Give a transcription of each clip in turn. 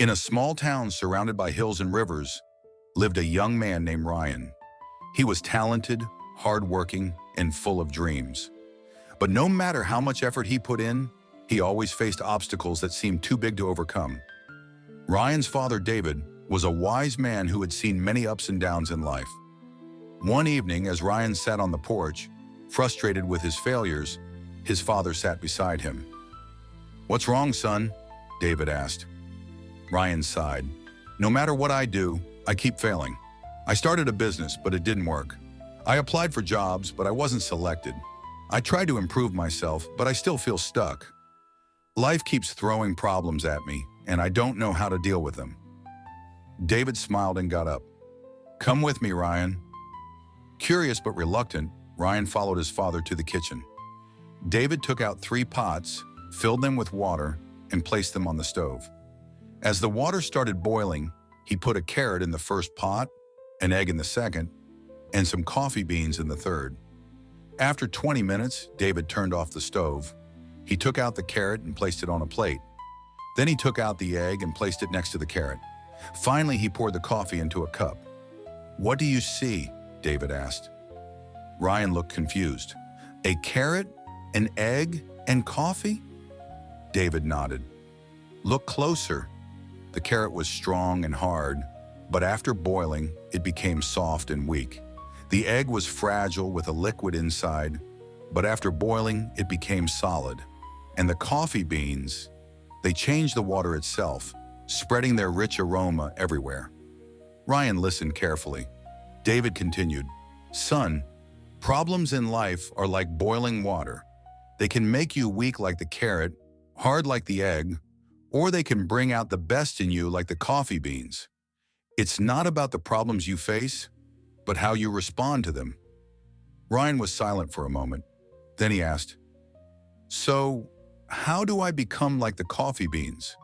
In a small town surrounded by hills and rivers lived a young man named Ryan. He was talented, hardworking, and full of dreams. But no matter how much effort he put in, he always faced obstacles that seemed too big to overcome. Ryan's father, David, was a wise man who had seen many ups and downs in life. One evening, as Ryan sat on the porch, frustrated with his failures, his father sat beside him. "What's wrong, son?" David asked. Ryan sighed. "No matter what I do, I keep failing. I started a business, but it didn't work. I applied for jobs, but I wasn't selected. I tried to improve myself, but I still feel stuck. Life keeps throwing problems at me, and I don't know how to deal with them." David smiled and got up. "Come with me, Ryan." Curious but reluctant, Ryan followed his father to the kitchen. David took out 3 pots, filled them with water, and placed them on the stove. As the water started boiling, he put a carrot in the first pot, an egg in the second, and some coffee beans in the third. After 20 minutes, David turned off the stove. He took out the carrot and placed it on a plate. Then he took out the egg and placed it next to the carrot. Finally, he poured the coffee into a cup. "What do you see?" David asked. Ryan looked confused. "A carrot, an egg, and coffee?" David nodded. "Look closer." The carrot was strong and hard, but after boiling, it became soft and weak. The egg was fragile with a liquid inside, but after boiling, it became solid. And the coffee beans, they changed the water itself, spreading their rich aroma everywhere. Ryan listened carefully. David continued, "Son, problems in life are like boiling water. They can make you weak like the carrot, hard like the egg, or they can bring out the best in you like the coffee beans. It's not about the problems you face, but how you respond to them." Ryan was silent for a moment. Then he asked, "So, how do I become like the coffee beans?"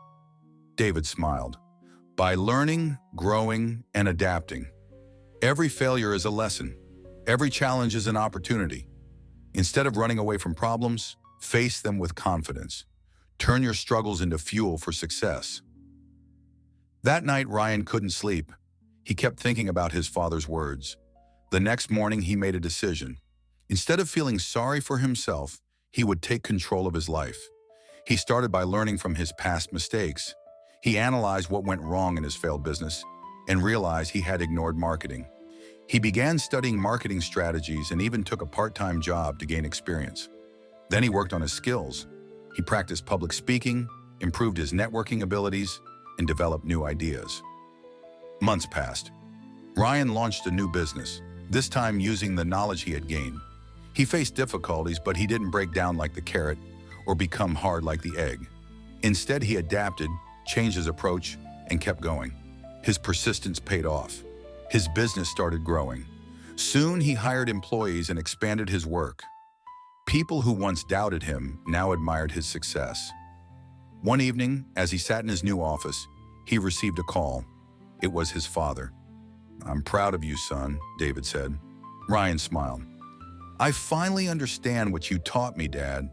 David smiled. "By learning, growing, and adapting. Every failure is a lesson. Every challenge is an opportunity. Instead of running away from problems, face them with confidence. Turn your struggles into fuel for success." That night, Ryan couldn't sleep. He kept thinking about his father's words. The next morning, he made a decision. Instead of feeling sorry for himself, he would take control of his life. He started by learning from his past mistakes. He analyzed what went wrong in his failed business and realized he had ignored marketing. He began studying marketing strategies and even took a part-time job to gain experience. Then he worked on his skills. He practiced public speaking, improved his networking abilities, and developed new ideas. Months passed. Ryan launched a new business, this time using the knowledge he had gained. He faced difficulties, but he didn't break down like the carrot or become hard like the egg. Instead, he adapted, changed his approach, and kept going. His persistence paid off. His business started growing. Soon, he hired employees and expanded his work. People who once doubted him now admired his success. One evening, as he sat in his new office, he received a call. It was his father. "I'm proud of you, son," David said. Ryan smiled. "I finally understand what you taught me, Dad.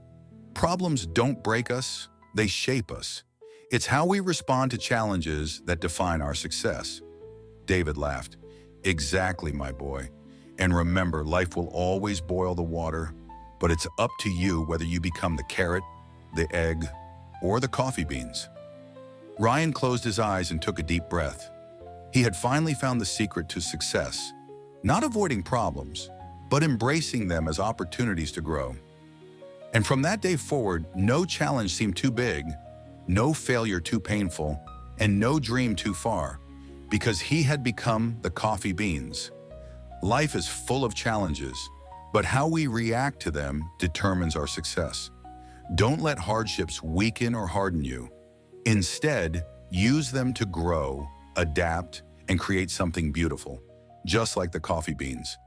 Problems don't break us, they shape us. It's how we respond to challenges that define our success." David laughed. "Exactly, my boy. And remember, life will always boil the water, but it's up to you whether you become the carrot, the egg, or the coffee beans." Ryan closed his eyes and took a deep breath. He had finally found the secret to success, not avoiding problems, but embracing them as opportunities to grow. And from that day forward, no challenge seemed too big, no failure too painful, and no dream too far, because he had become the coffee beans. Life is full of challenges, but how we react to them determines our success. Don't let hardships weaken or harden you. Instead, use them to grow, adapt, and create something beautiful, just like the coffee beans.